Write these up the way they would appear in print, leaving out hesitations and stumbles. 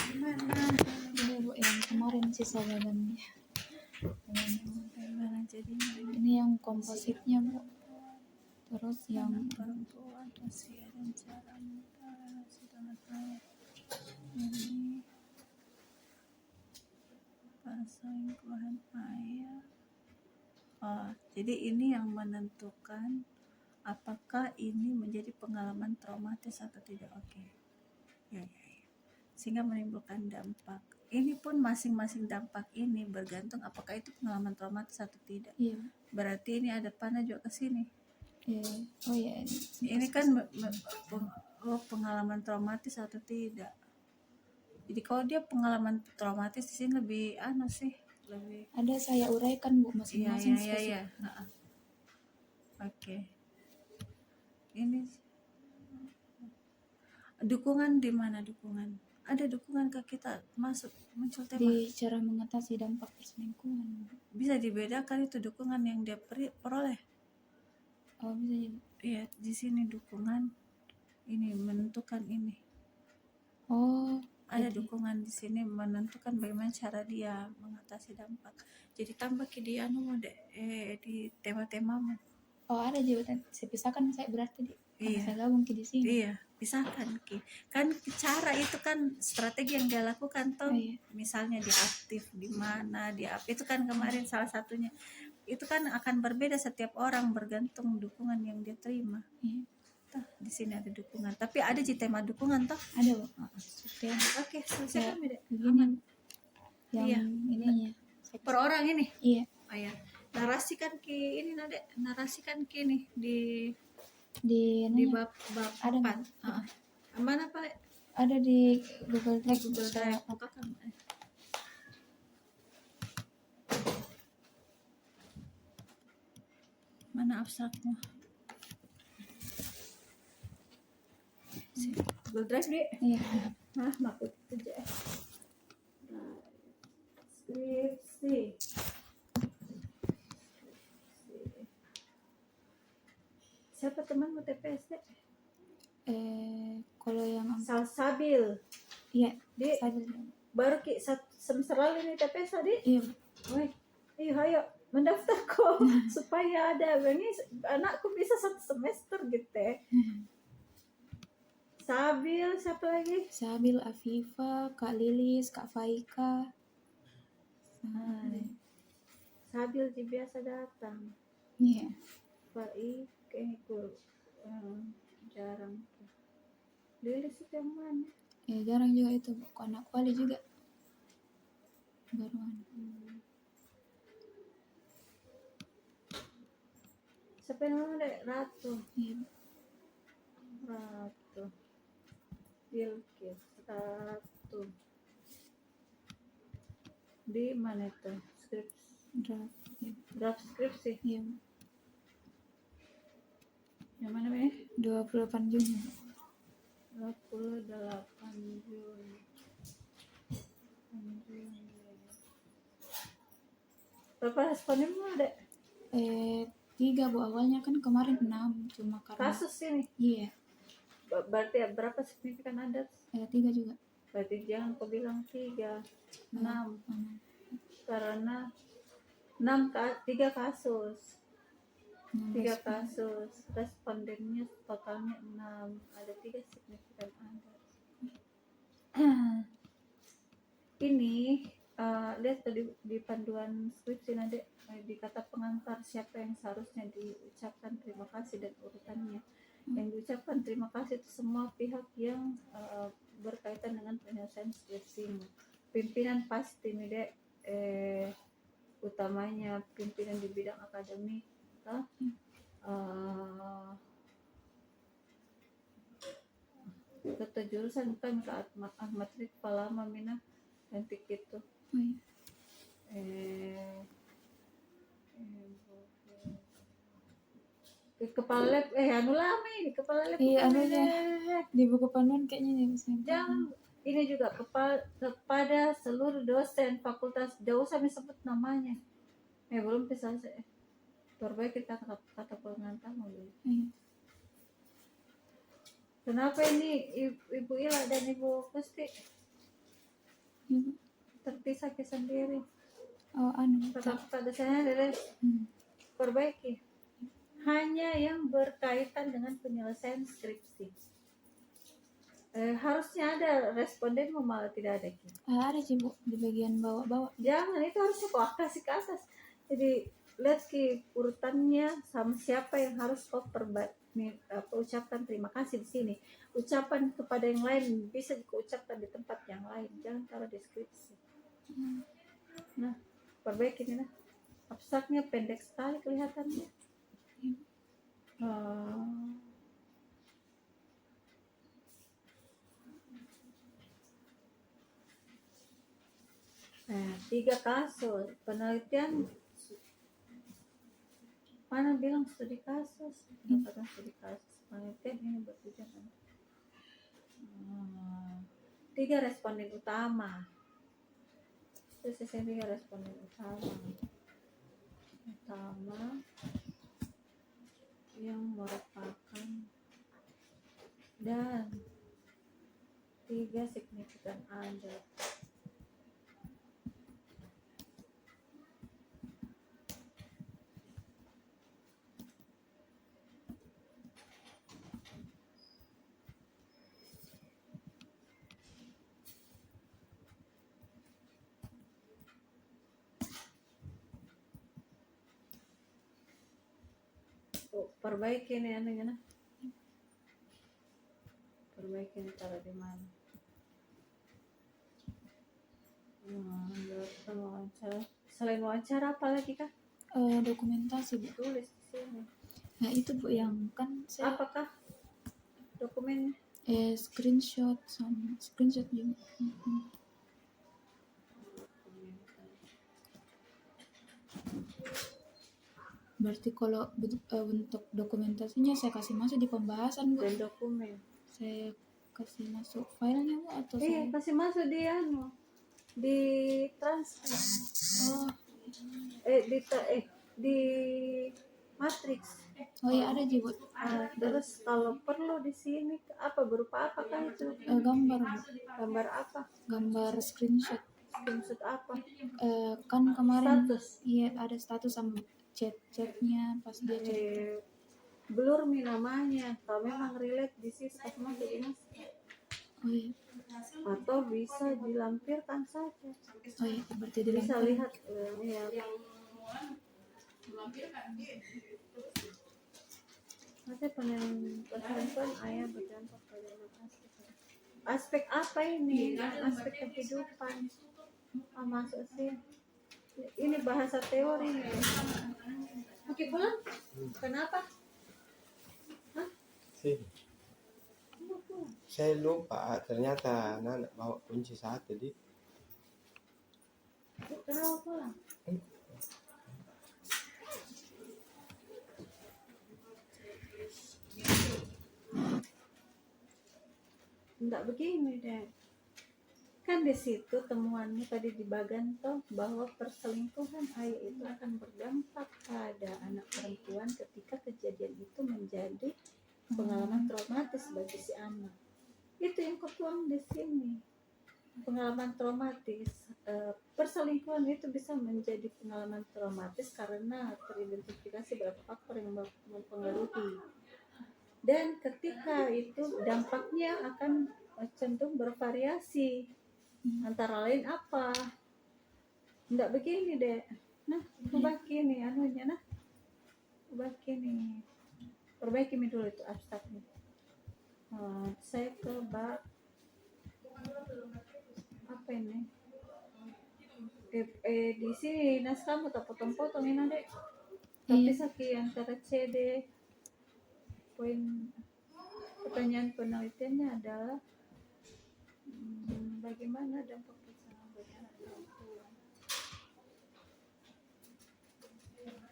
Gimana? Ini Bu yang kemarin sisa dalamnya. Gimana jadinya? Ini yang kompositnya Bu. Terus yang Perempuan usia dan cara sudah tahu ini perselingkuhan ayah. Oh, jadi ini yang menentukan apakah ini menjadi pengalaman traumatis atau tidak. Oke. Ya. Sehingga menimbulkan dampak. Ini pun masing-masing dampak ini bergantung apakah itu pengalaman traumatis atau tidak. iya. Berarti ini ada panah juga ke sini. Oh ya, Ini kan pengalaman traumatis atau tidak. Jadi kalau dia pengalaman traumatis di sini lebih sih, lebih ada saya uraikan Bu masing-masing. Iya. Oke. Ini dukungan di mana dukungan? Ada dukungan ke kita masuk muncul tema Di cara mengatasi dampak perselingkuhan. bisa dibedakan itu dukungan yang dia peroleh. Oh bisa ya. Iya, di sini dukungan ini menentukan ini. Oh, Ada jadi dukungan di sini menentukan bagaimana cara dia mengatasi dampak. Jadi tambah ke dia di tema-temamu. oh ada jabatan. Saya pisahkan saya berarti di. Iya. Saya gabung di sini. Iya, pisahkan Ki. Kan cara itu kan strategi yang dia lakukan toh. Oh, iya. Misalnya dia aktif di mana, dia apa itu kan kemarin salah satunya. Itu kan akan berbeda setiap orang bergantung dukungan yang dia terima. Iya. Toh, di sini ada dukungan. Tapi ada di tema dukungan toh. Ada Bu. Oke, selesai kami deh. Begini yang Iya. ininya. Per orang ini. Iya. Oh ya. Narasikan Ki ini narasikan Ki nih di Ininya. bab Ada 4. Mana Pak? ada di Google Drive. Google Drive. Bukakan. Mana abstrakmu? Google Drive deh. Iya. Hah, makut aja. Skripsi. Siapa temanmu TPS deh? Kalau yang Salsabil. iya. Di baru Ki semester lalu ini TPS tadi. Iya. Woi, ayo mendaftar kok supaya ada ini anakku bisa 1 semester gitu. Sabil, siapa lagi? Sabil, Afifa, Kak Lilis, Kak Faika. Sabil biasa datang. Iya. Kayaknya jarang. Lilis itu yang mana? Ya jarang juga itu. Kok anak wali juga. Baruan. Siapa yang nama dek? Ratu. Iya. Ratu. Bilkis. Ratu. Di mana itu? Draft. Iya. Draft skripsi. Iya. Yang mana Meh? 28 Juni. 28 Juni. Berapa responnya Dek? 3 Bu, awalnya kan kemarin 6 cuma karena Kasus ini. iya. Berarti berapa signifikan ada? 3 juga. Berarti jangan kau bilang 3, 6. Karena 3 kasus. 3 kasus. Respondennya totalnya 6. Ada 3 signifikan ada. Ini lihat di panduan skripsi nanti di kata pengantar siapa yang seharusnya diucapkan terima kasih dan urutannya. Yang diucapkan terima kasih itu semua pihak yang berkaitan dengan penyelesaian skripsimu. Pimpinan pasti nih Dek, utamanya pimpinan di bidang akademik, ketua jurusan kan ke Ahmad Ritfa lama mina nanti gitu. Kepala lab anu lama ini kepala lab. Iya, di buku panduan kayaknya nih misalnya. Jangan ini juga kepada seluruh dosen fakultas, jauh sampai sebut namanya. Belum bisa perbaiki kata pengantar Kenapa ini Ibu Ila dan Ibu Gusti Ibu. terpisah ke sendiri? Oh anu Pada saya adalah perbaiki hanya yang berkaitan dengan penyelesaian skripsi. Harusnya ada responden malah tidak ada. ada sih Bu di bagian bawah-bawah. Jangan, itu harusnya kok kasih ke atas. Jadi lihat ki urutannya sama siapa yang harus kau ucapkan terima kasih di sini. Ucapan kepada yang lain bisa diucapkan di tempat yang lain, jangan taruh deskripsi. Nah, perbaiki ini nah. Abstraknya pendek sekali kelihatannya. Nah, 3 kasus penelitian. Mana bilang studi kasus? Dapatkan studi kasus. Penelitian ini bertujuan. 3 responden utama. Terus saya 3 responden utama yang merupakan dan 3 signifikan ada. Perbaiki nih anunya nah. Perbaiki nih taruh di mana? Wawancara. Selain wawancara apa lagi kah? Dokumentasi Bu. Tulis di sini. Nah itu Bu yang kan saya Apakah dokumen? screenshot juga. Berarti kalau untuk dokumentasinya saya kasih masuk di pembahasan Bu. Dan dokumen. Saya kasih masuk filenya Bu atau Iya, kasih masuk di di transkrip. Oh. Di matrix. Oh ya ada sih Bu. Terus kalau perlu di sini apa berupa apa kan itu? Gambar Bu. Gambar apa? Gambar screenshot. Screenshot apa? Kan kemarin Status. iya ada status sama chatnya pas dia chat. Blur nih namanya. Kalau memang relate di sini kasih masuk ini. Oh iya. Atau bisa dilampirkan saja. Oh iya berarti Bisa dilampirkan. lihat ya. Masih penelitian ayah berdampak pada aspek apa ini? Aspek kehidupan. Masuk sih. Ini bahasa teori. Oke pulang? Kenapa? Sih. Saya lupa ternyata anak bawa kunci saat tadi. Kenapa pulang? Enggak begini deh. Kan di situ temuannya tadi di bagian toh bahwa perselingkuhan ayah itu akan berdampak pada anak perempuan ketika kejadian itu menjadi pengalaman traumatis bagi si anak. Itu yang ketuang di sini. Pengalaman traumatis. Perselingkuhan itu bisa menjadi pengalaman traumatis karena teridentifikasi beberapa faktor yang mempengaruhi. Dan ketika itu dampaknya akan cenderung bervariasi. Antara lain apa? Enggak begini deh. Nah, perbaiki nih anunya nah. Perbaiki nih. Perbaiki dulu itu abstraknya. Saya ke apa ini? Di sini naskah mau potong-potong ini deh. Tapi sekian antara CD. Poin pertanyaan penelitiannya adalah bagaimana dampak pasangan bagi anak perempuan.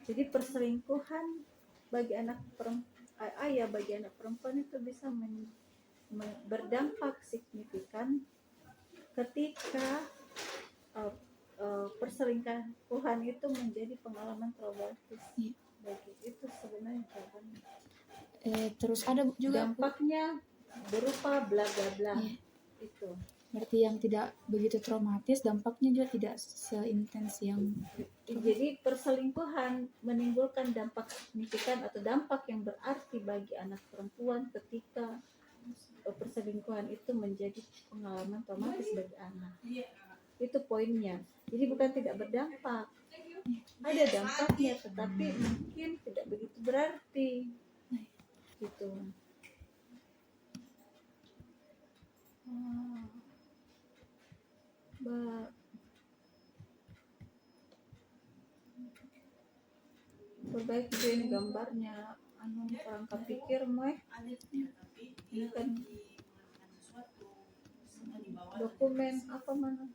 Jadi perselingkuhan bagi anak perempuan, bagi anak perempuan itu bisa berdampak signifikan ketika perselingkuhan itu menjadi pengalaman traumatis. Bagi itu sebenarnya jawabannya. Terus ada juga dampaknya berupa bla bla bla. Iya. Itu. Berarti yang tidak begitu traumatis dampaknya juga tidak seintens yang Jadi perselingkuhan menimbulkan dampak signifikan atau dampak yang berarti bagi anak perempuan ketika perselingkuhan itu menjadi pengalaman traumatis bagi anak. Itu poinnya. Jadi bukan tidak berdampak. Ada dampaknya, tetapi mungkin tidak begitu berarti. Gitu. Perbaiki juga ini gambarnya. Orang kepikir meh. Ini kan dokumen apa mana?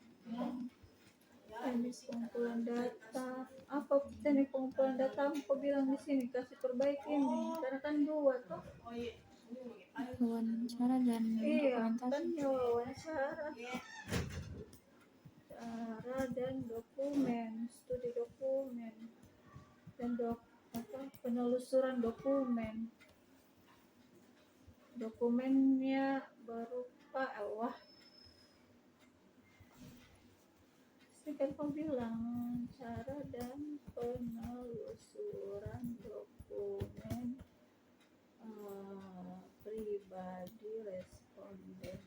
Teknik pengumpulan data. Apa teknik pengumpulan data? Aku bilang di sini kasih perbaiki ini. Karena kan dua toh. wawancara dan Iya, dokumentasi. kan wawancara. Cara dan dokumen, studi dokumen, dan penelusuran dokumen. Dokumennya berupa ini kan kau bilang cara dan penelusuran dokumen pribadi responden.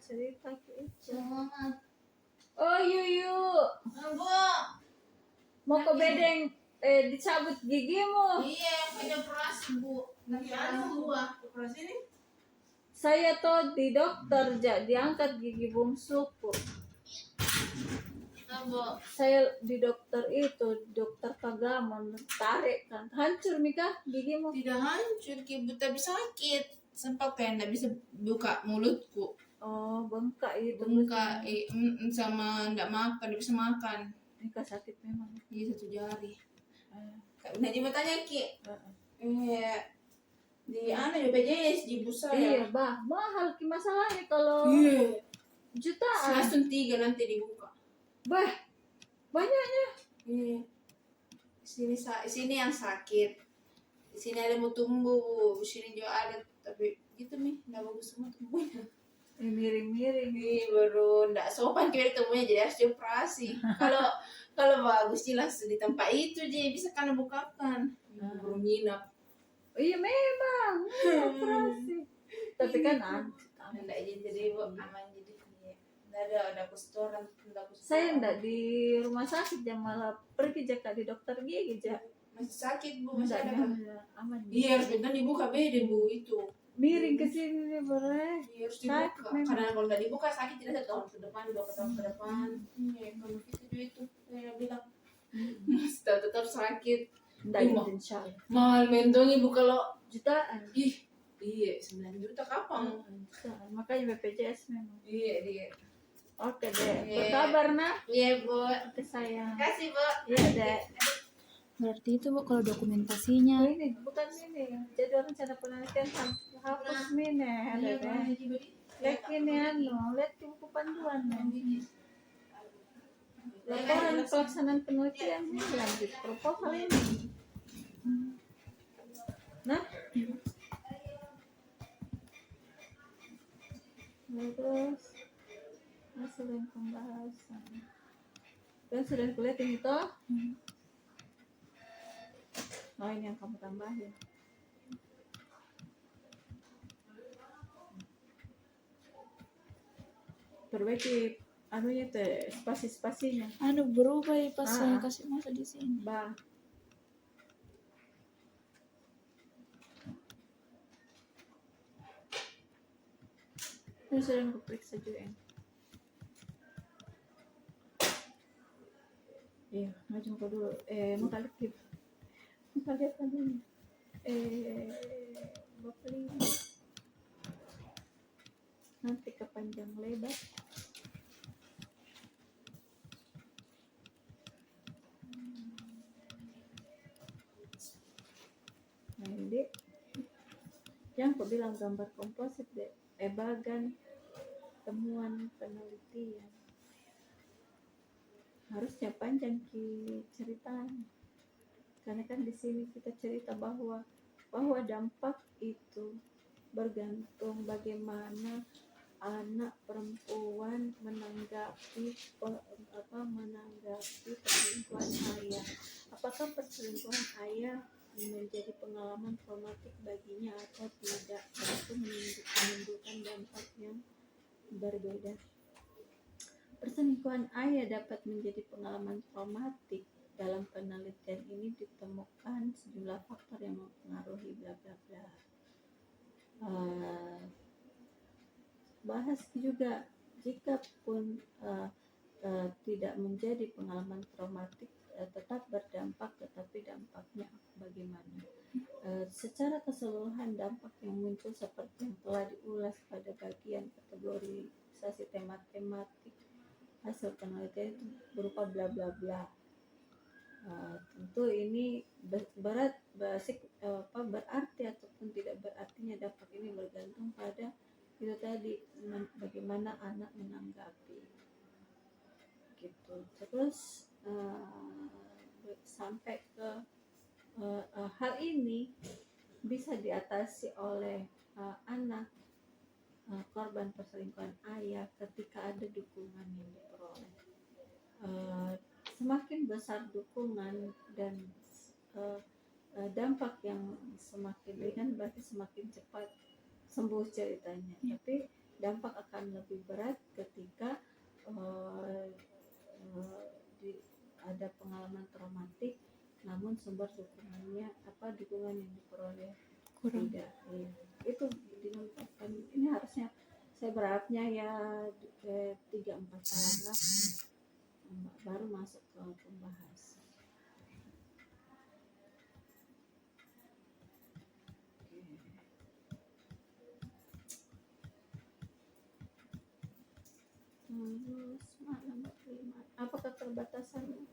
Cerita itu. Oh Yuyu, mau ke bedeng dicabut gigimu. Iya, punya peras bu. Lagi ada dua. Peras ini? Saya tuh di dokter diangkat gigi bungsuku. Apa? Saya di dokter itu, dokter Pagamon, tarik kan, hancur Mika gigimu. Tidak hancur, Ibu, tapi sakit. Sempat kayak nggak bisa buka mulutku. Oh bengkak itu. Bengkak, sama nggak makan, nggak bisa makan. Mika sakit memang. Iya, 1 jari. Nah, dia bertanya Ki. Iya. Di BPJS di Busa ya. Iya bah, mahal ki masalahnya kalau Iya. jutaan. Langsung 3 nanti dibuka. Bah, banyaknya. Iya. Sini yang sakit. Di sini ada mau tumbuh, di sini juga ada, tapi gitu nih, nggak bagus semua tumbuhnya. Miring-miring. Ini baru nggak sopan kira tumbuhnya, jadi harus dioperasi. Kalau bagus jelas di tempat itu jadi bisa kan bukakan. Baru nginap. Iya memang, operasi. Tapi kan Nggak jadi aman jadi. Nggak ada kostoran. saya ndak di rumah sakit jam malah pergi jaka di dokter gigi jak. Masih sakit bu, masih ada kan? Aman. Iya harus bentar dibuka beda bu itu. Miring ke sini nih boleh. Iya harus Sakit dibuka. memang. Karena kalau nggak dibuka sakit tidak 1 tahun ke depan, 2 tahun ke depan. Iya kalau gitu juga itu saya bilang. Tetap sakit. Ndak Iya, insya Allah. Mahal mentong ibu kalau Jutaan. iya 9 juta kapan? Jutaan. Makanya BPJS memang. Iya dia. Oke deh. Iya. Berkabar nak. Iya bu. Oke sayang. Kasih bu. Iya deh. Berarti itu Bu kalau dokumentasinya. Oh, ini bukan ini. Jadwal rencana penelitian hapus mine. Ada deh. Lihat ini lihat di buku panduan nih. Laporan pelaksanaan penelitian ini lanjut proposal ini. Nah, terus hasil dan pembahasan. Dan sudah kulihat ini toh? Oh ini yang kamu tambahin. Perbaiki anunya teh spasi-spasinya. Berubah ya pas saya kasih masuk di sini. Bah. Ini sudah aku periksa juga ya. Iya, maju ke dulu. Makalik gitu. Makalik apa dulu? Bapeli. Nanti ke panjang lebar. Nah ini yang aku bilang gambar komposit deh, bagan temuan penelitian harusnya panjang ki ceritanya, karena kan di sini kita cerita bahwa bahwa dampak itu bergantung bagaimana anak perempuan menanggapi perselingkuhan ayah. Apakah perselingkuhan ayah menjadi pengalaman traumatik baginya atau tidak? Itu menimbulkan dampak yang berbeda. Perselingkuhan ayah dapat menjadi pengalaman traumatik. Dalam penelitian ini ditemukan sejumlah faktor yang mempengaruhi bla bla bla. Bahas juga jika pun tidak menjadi pengalaman traumatik, tetap berdampak, tetapi dampaknya bagaimana? Secara keseluruhan dampak yang muncul seperti yang telah diulas pada bagian kategorisasi tematik hasil penelitian itu berupa bla bla bla. Tentu ini berarti ataupun tidak berartinya dampak ini bergantung pada itu tadi, bagaimana anak menanggapi gitu. Terus sampai ke hal ini bisa diatasi oleh anak korban perselingkuhan ayah ketika ada dukungan yang diperoleh. Semakin besar dukungan dan dampak yang semakin ringan berarti semakin cepat sembuh ceritanya. Tapi dampak akan lebih berat ketika ada pengalaman traumatik namun sumber dukungan yang diperoleh Kurang. tidak. Itu dinamakan, ini harusnya saya berharapnya ya 3-4 paragraf baru masuk ke pembahasan. Terus apa keterbatasannya?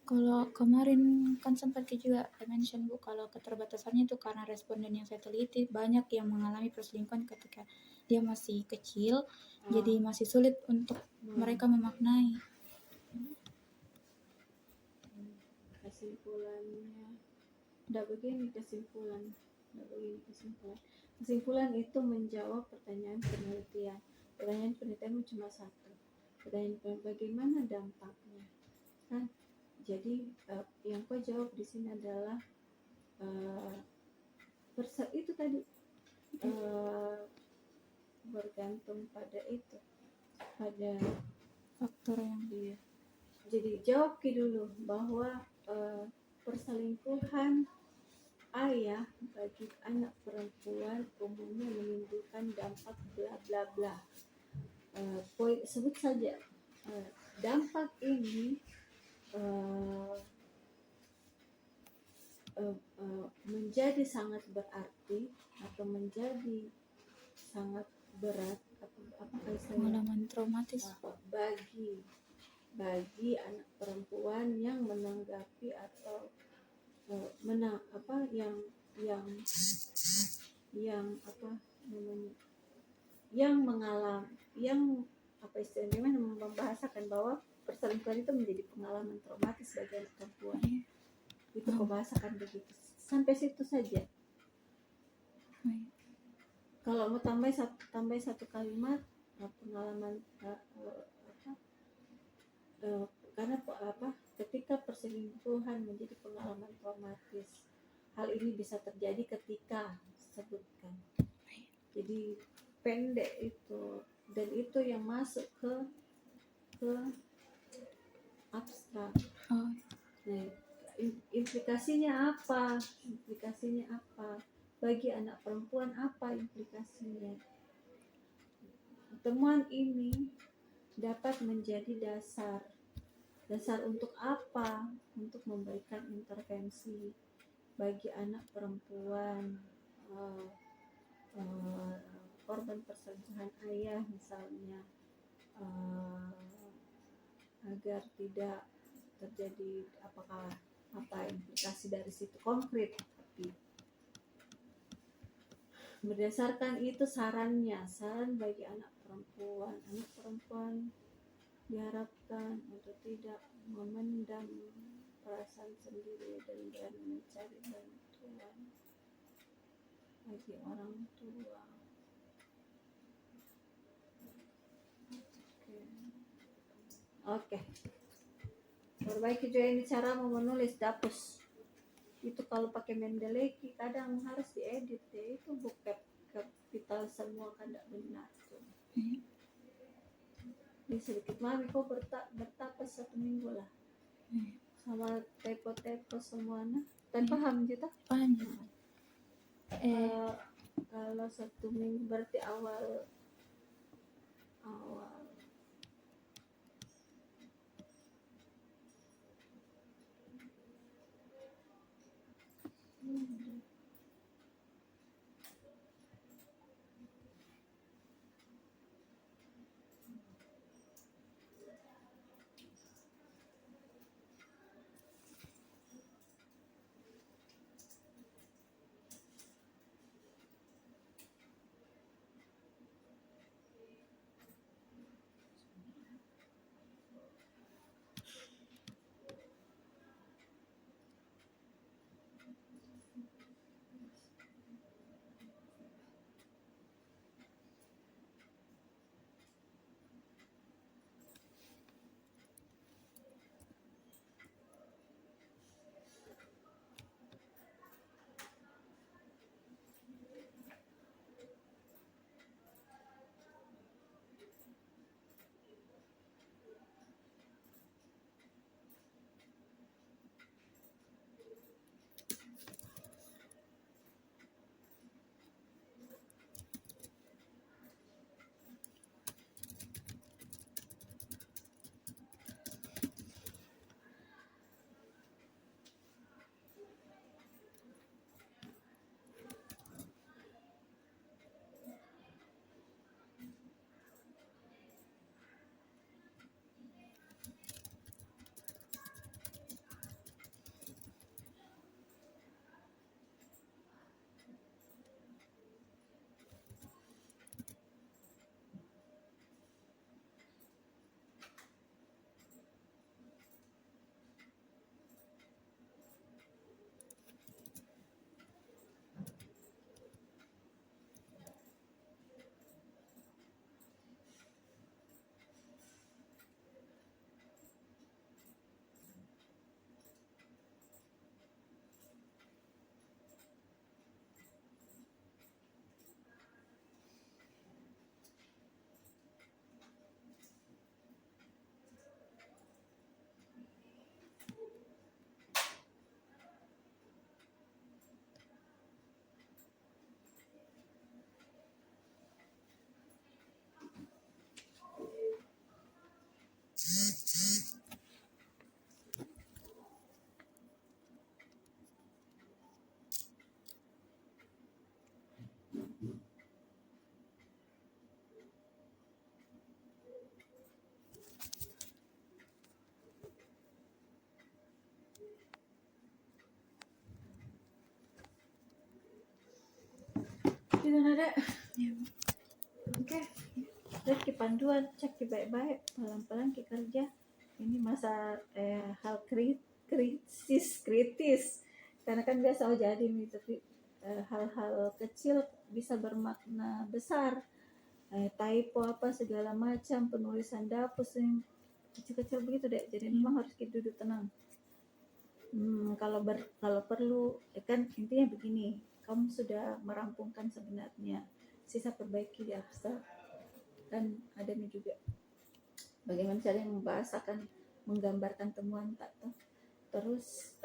Kalau kemarin kan sempat juga mention Bu, kalau keterbatasannya itu karena responden yang saya teliti banyak yang mengalami perselingkuhan ketika dia masih kecil, jadi masih sulit untuk mereka memaknai. Kesimpulannya kesimpulan itu menjawab pertanyaan penelitian cuma satu, pertanyaan bagaimana dampaknya kan. Jadi yang kau jawab di sini adalah itu tadi bergantung pada Faktor yang iya. Jadi jawab dulu bahwa perselingkuhan ayah bagi anak perempuan umumnya menimbulkan dampak bla bla bla. Sebut saja dampak ini menjadi sangat berarti atau menjadi sangat berat pengalaman traumatis bagi anak perempuan yang menanggapi atau membahasakan bahwa perselingkuhan itu menjadi pengalaman traumatis bagi anak perempuan. Itu pembahasakan begitu. Sampai situ saja. Kalau mau tambah satu kalimat pengalaman karena ketika perselingkuhan menjadi pengalaman traumatis, hal ini bisa terjadi ketika sebutkan. Jadi pendek itu, dan itu yang masuk ke abstrak. Nah, implikasinya apa bagi anak perempuan, apa implikasinya? Temuan ini dapat menjadi dasar untuk apa? Untuk memberikan intervensi bagi anak perempuan korban perselingkuhan ayah misalnya, agar tidak terjadi apa implikasi dari situ konkret. Tapi berdasarkan itu saran bagi anak perempuan diharapkan untuk tidak memendam perasaan sendiri dan berani mencari bantuan. bagi orang tua. Oke. Perbaiki juga ini cara menulis dapus. Itu kalau pakai Mendeley kadang harus diedit ya, itu bukan kapital semua kan tidak benar tuh. Ini sedikit mami kok bertapas 1 minggu lah sama typo semuanya dan paham kita Paham ya? kalau 1 minggu berarti awal itu nada. Oke. Terus ke panduan cek baik-baik pelan-pelan ke kerja. Ini masa hal kritis karena kan biasa jadi nih, tapi hal-hal kecil bisa bermakna besar. Typo apa segala macam, penulisan dapus yang kecil-kecil begitu deh. Jadi memang harus kita duduk tenang. Kalau perlu kan intinya begini, kamu sudah merampungkan sebenarnya, sisa perbaiki di abstrak. Dan ada nih juga bagaimana cara membahasakan, menggambarkan temuan tak tuh. Terus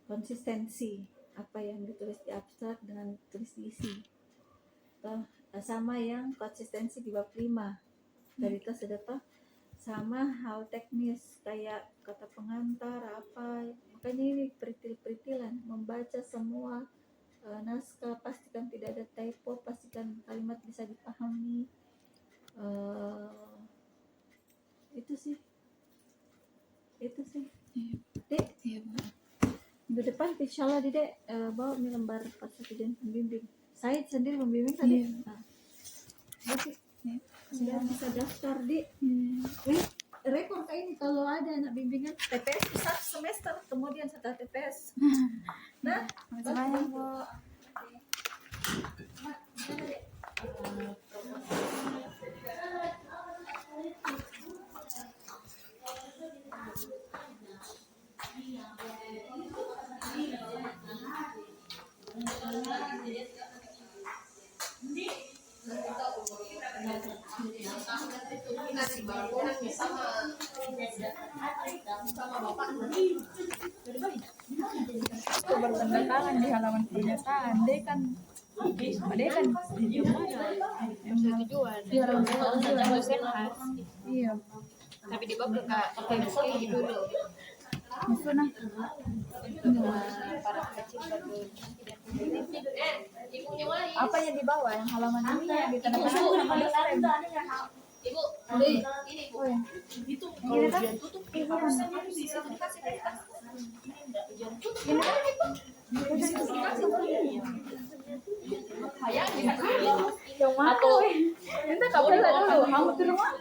konsistensi apa yang ditulis di abstrak dengan tulis di isi. Sama yang konsistensi di bab 5 dari kelas sudah toh, sama hal teknis kayak kata pengantar apa. Makanya ini peritil-peritilan membaca semua naskah, pastikan tidak ada typo, pastikan kalimat bisa dipahami. Itu sih Dek. Iya, Bu. Minggu depan insyaallah Dek bawa lembar persetujuan pembimbing. Saya sendiri pembimbing tadi. Berarti sudah bisa daftar di rekor kayak ini kalau ada anak bimbingan TPS bisa semester kemudian setelah TPS. Nah, Makasih banyak, Bu. Itu bertanda tangan di halaman pernyataan deh kan di halaman pernyataan dosen khas. Iya. Tapi di bawah ke KMSI dulu. Maksudnya para kecil apa yang di bawah yang halaman ini yang di tanda tangan nama dosen. Ibu, ini Bu. Itu kalau ujian tutup ibu kan. Yang mana? Entah kapan dulu, kamu di rumah.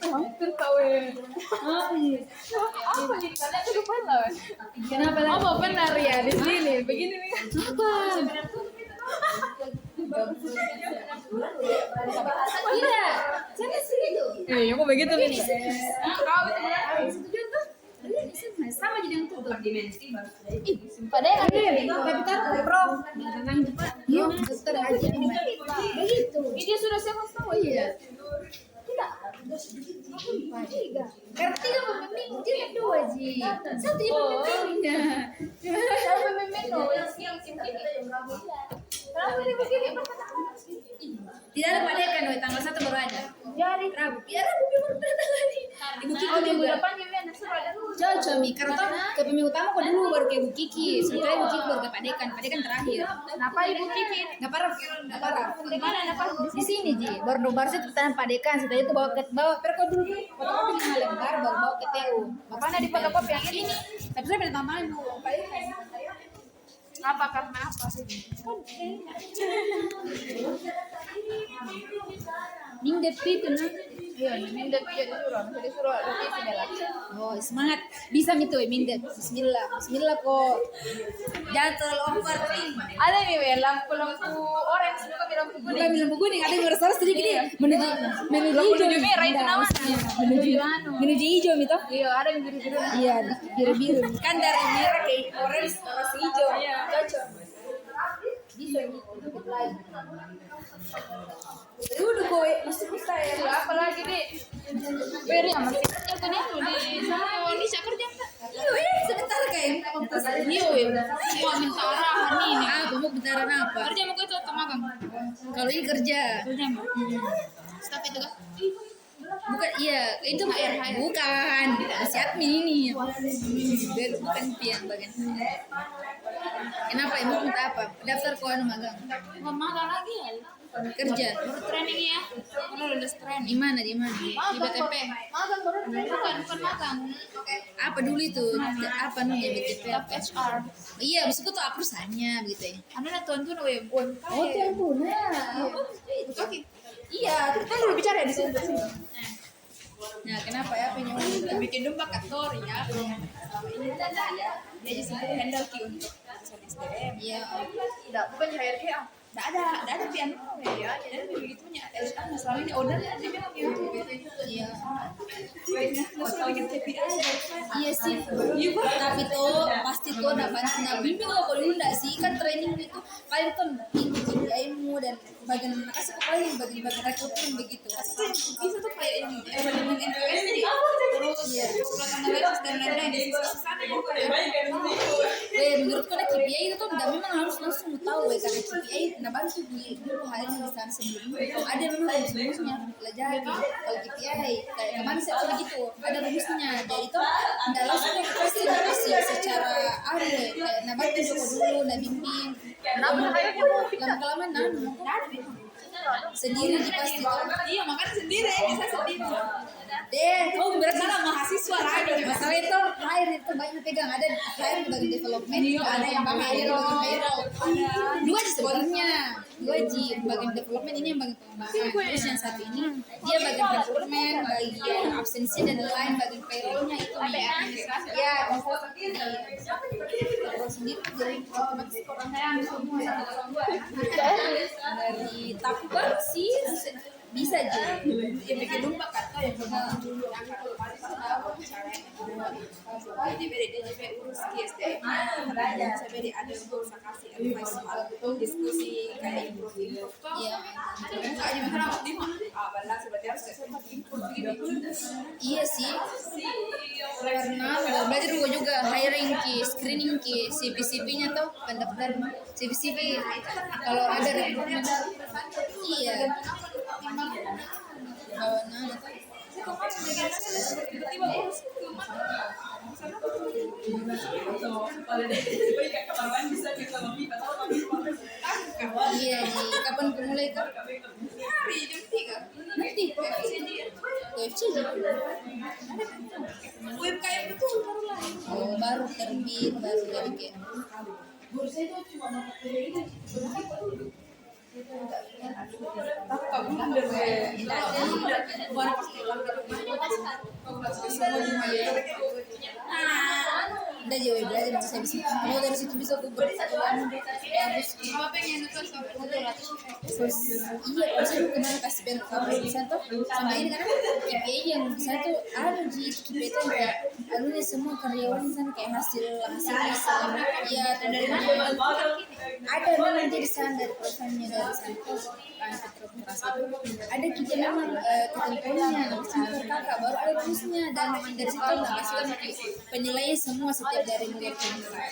Hampir tahu ya. Apa nih? Karena aku lupa lah. Kenapa? Oh benar ya di sini. Begini nih. Apa? Iya. Sana sini tuh. Aku begitu nih. Kau sama jadi yang tutup dimensi baru. Padahal tapi taruh Prof. Yuk, dokter aja begitu. Dia sudah siapa tahu ya. Tidak. Karena tiga pemimpin dia dua ji. Satu yang pemimpinnya. Satu pemimpin yang kenapa dia begini? Tidak ada padekan, tanggal 1 baru ada. Jadi Rabu. Ya Rabu baru datang lagi. Ibu Kiki minggu depan juga anak suruh ada dulu. Cocok mi, karena toh ke minggu utama kok dulu baru ke Ibu Kiki. Setelah Ibu Kiki baru ke padekan terakhir. Kenapa Ibu Kiki? Enggak parah. Di mana apa? Di sini ji. Baru sih pertanyaan padekan. Setelah itu bawa perko dulu. Fotokopi 5 lembar baru bawa ke TU. Makanya di fotokopi yang ini. Tapi saya minta tambahan Bu. Apa karena apa? Mingdep itu nah. Iya, mingdep jadi suruh revisi dah. Oh, semangat. Bisa itu mingdep. Bismillah kok. Jangan terlalu over nih. Ada nih lampu orange bukan lampu kuning. Bukan lampu kuning, ada yang merah sedikit dia. Menuju hijau merah itu namanya. Menuju hijau itu. Iya, ada yang biru-biru. Iya, biru-biru. Kan dari merah ke orange terus hijau. Cocok. Bisa udah gue masih bisa ya. Apa lagi deh? Beri masih kerja nih di sana Indonesia kerja enggak? Iya, sebentar kayak iya, mau minta arahan ini. Mau minta arahan apa? Kerja mau itu atau magang? Kalau ini kerja. Staff itu kan? Bukan, iya, itu RH. Bukan, si admin ini. Bukan pian bagian. Kenapa ibu minta apa? Daftar ke magang. Mau magang lagi ya? Kerja. Baru training ya? Baru lulus training. Di mana? Di BTP. Magang baru training. Bukan magang. Apa dulu itu? Apa namanya BTP? HR. Iya, maksudku tuh apa perusahaannya begitu ya. Ada tuan-tuan web. Oh, tuan-tuan. Oke. Iya, kita udah bicara di sini. Nah, kenapa ya pengen bikin domba kantor ya? Ini ya. Dia jadi sibuk handle Q untuk SDM. Iya. Enggak bukan HRD ah. Enggak ada pian ya. Jadi begitunya. Selama ini ordernya dia bilang gitu. Iya. Iya sih. Tapi tuh pasti tuh dapat bimbing lo kalau dulu enggak sih kan training itu paling tuh ilmu dan bagian kasih ke paling bagian rekrutmen begitu. Bisa tuh kayak ini elemen NPS nih. Terus ya analisis dan lain-lain di sana. Menurutku ada KPI itu tuh enggak memang harus langsung tahu ya karena KPI enggak bantu di hal ini di sana sebelumnya. Ada memang rumusnya pelajari kalau KPI kayak kemarin saya begitu ada rumusnya jadi tuh enggak langsung dikasih secara kayak nabantu dulu bimbing. Kenapa lama-kelamaan sendiri pasti iya makanya sendiri bisa sendiri kau bersalah mahasiswa lagi masalah itu hire itu banyak pegang ada hire bagi development ada yang bagi payroll dua aja sebenarnya bagian development ini yang bagi pengembangan terus yang satu ini dia bagian rekrutmen bagian absensi dan lain bagian payrollnya itu ya sendiri jadi otomatis orang semua dari tapi baru sih bisa aja ya bikin lupa kata yang dulu DJP urus KSDM sampai ada bisa kasih advice soal diskusi kayak improve Iya. aja misalnya di balas seperti harus kayak improve gitu. Iya sih. Karena belajar juga hiring ki, screening ki, CV-CV-nya tuh pendaftar CV-CV kalau ada rekrutmen. Iya. Iya nih, kapan mulai kak? Hari jam 3 Nanti KFC juga. UMKM betul baru lah. Oh, baru terbit, baru jadi kayak udah jauh belajar bisa bisa. Kalau dari situ bisa aku bagus. Terus iya pas aku kenal kasih pen apa di sana tuh sama ini kan KPI yang di sana tuh ada di KPI itu kayak alunya semua karyawan di sana kayak hasilnya sama ya dari mana ada memang jadi sana dari perusahaannya dari sana terus ada kita memang ketentuannya sampai kakak baru ada tulisnya dan dari situ nggak kasih kan penilaian semua setiap dari mulai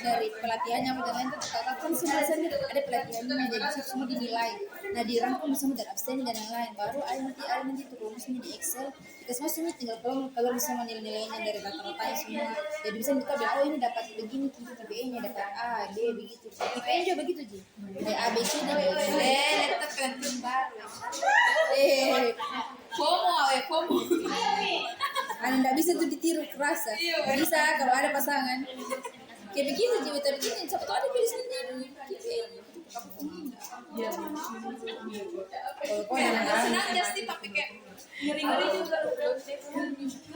dari pelatihannya dan lain kakak kan semua sana ada pelatihannya jadi semua dinilai nah dirangkum semua dari absen dan yang lain baru ada nanti tuh rumusnya di Excel kita semua tinggal kalau bisa nilai-nilainya dari rata-ratanya semua jadi bisa kita bilang oh ini dapat begini kita KPI-nya dapat A B begitu KPI juga begitu Ji dari A B C D Laptop penting baru. FOMO. Anda bisa tuh ditiru kerasa bisa kalau ada pasangan kayak begitu Ji tapi begini siapa tahu ada pilih sendiri Senang sih tapi kayak ngeri-ngeri juga.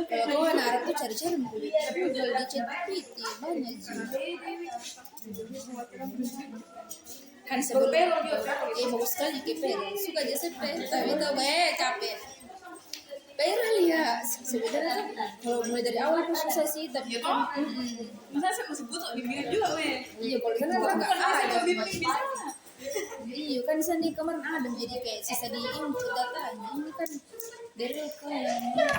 kalau kau anak Arab tuh cari-cari mau beli tapi udah di ChatGPT banyak sih kan sebelum bagus sekali KPR suka JCP tapi itu banyak capek Viral ya sebenarnya kalau mulai dari awal tuh susah sih tapi kan Masa saya masih butuh bimbingan juga weh. iya kalau kan nggak ada iya kan di sana kemarin ada jadi kayak sisa di input datanya ini kan dari kalian nggak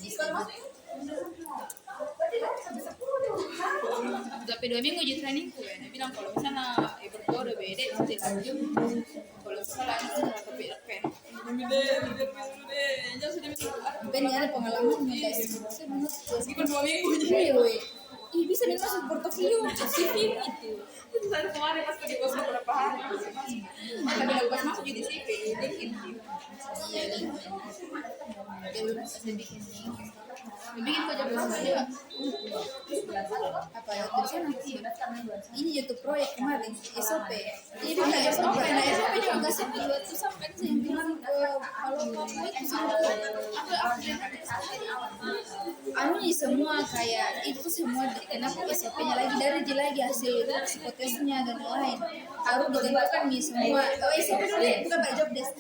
bisa Tapi 2 minggu jadi trainingku ya. Dia bilang kalau misalnya berkode beda itu kalau misalnya tapi pen. Ben ada pengalaman guys Meskipun 2 minggu iya weh ih bisa nih masuk portofolio CV itu saya kemarin pas di kos beberapa hari. Tapi kalau pas masuk jadi CV bikin. iya nih dia belum bisa bikin Bikin kok jadi juga. apa ya tulisan ini YouTube proyek kemarin SOP ini bukan SOP nah SOP juga nggak sih buat tuh sampai yang bilang kalau kamu itu anu nih semua kayak itu semua kenapa SOP-nya lagi hasil psikotesnya dan lain harus ditentukan nih semua SOP dulu bukan pada job desk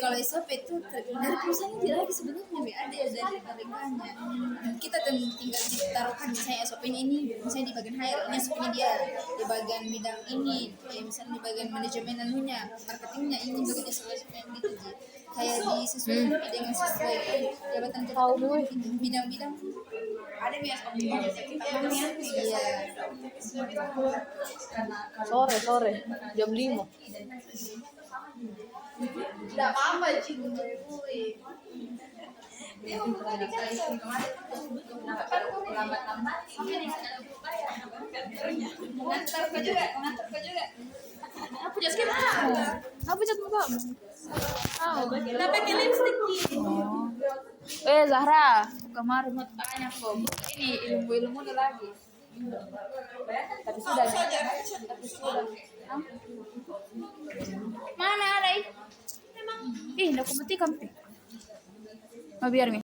kalau SOP itu dari perusahaan dia lagi sebenarnya ada ya dari mereka kita tinggal ditaruhkan misalnya SOP-nya ini misalnya di bagian hire ini SOP-nya dia di bagian bidang ini misalnya di bagian manajemen anunya marketingnya ini bagian SOP-nya gitu sih kayak disesuaikan dengan sesuai jabatan bidang-bidang Ada biasa kita iya Sore jam 5. tidak apa-apa cinta dia ngantar kau juga Aku jas kita. Apa jas muka? kita pakai lipstick Zahra, kemarin mau tanya kok. Ini ilmu ada lagi. Tapi sudah. Mana ada? Ih, aku mati kan. Mau biar mi.